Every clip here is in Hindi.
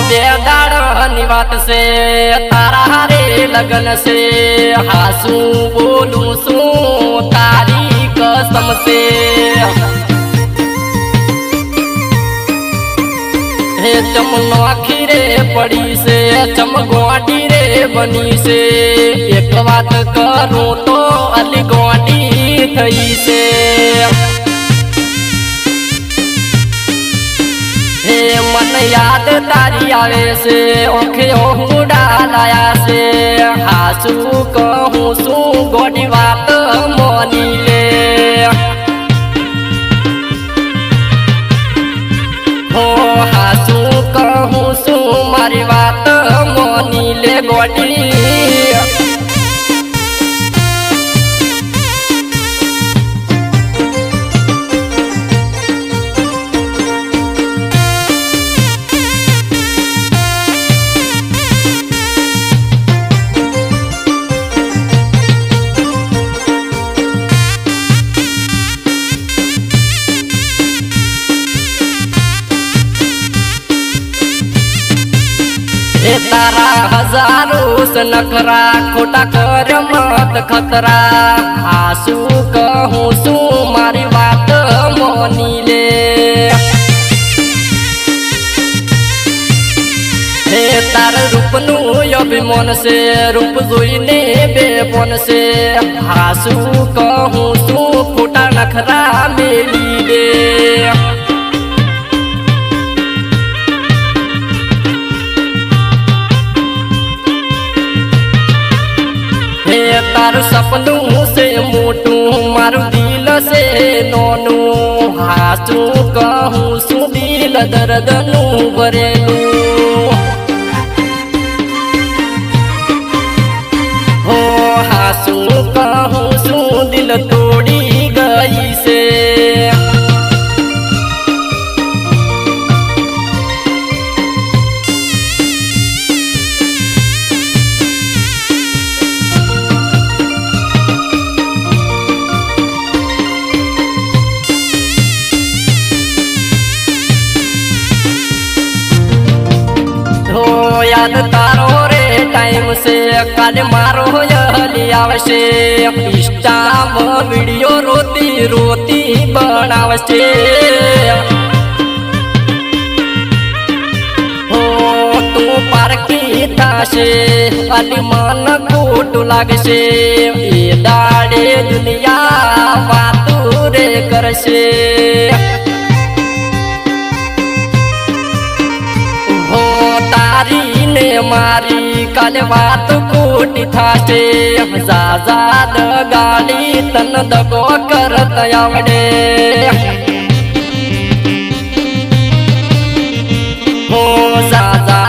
बेदाड़नी बात से तारा रे लगन से हासू बोलू सू तारी कसम से हे चमनो खीरे पड़ी से चमगोटी रे बनी से एक बात करूं तो अली गोटी थई से हे मन याद तारी आवे से ओखे ओहू डालाया से हासू कहूँ सू गोटी बात मोनी ले हो हासू कहूँ सू मारी बात मोनी ले गोटी तारा हजारों से नखरा खोटा कर मत खतरा आंसू कहूँ सू मारी बात मोनी ले हे तार रूप नु अभिमान से रूप जोईने बेपन से आंसू कहूँ सू खोटा नखरा मेली दे तारू सपनों से मोटू मारू दिल से नोनू हासू कहूँ सू दिल दर्द नू भरेलू हो हासू कहूँ सू दिल तोड़ी गई से याद तारो रे टाइम से काल मारो आवशे इंस्टा में वीडियो रोती रोती बनावशे हो तू पार्की ताशे अली मन कोट लागशे ये दाड़े दुनिया बातू रे करशे मारी काले बात कोटी थाटे जाजाद गाली तन दगो करत आवडे हो जाजा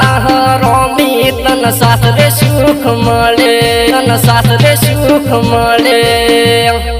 रोमी तन सासरे सुख मळे तन सासरे सुख मळे।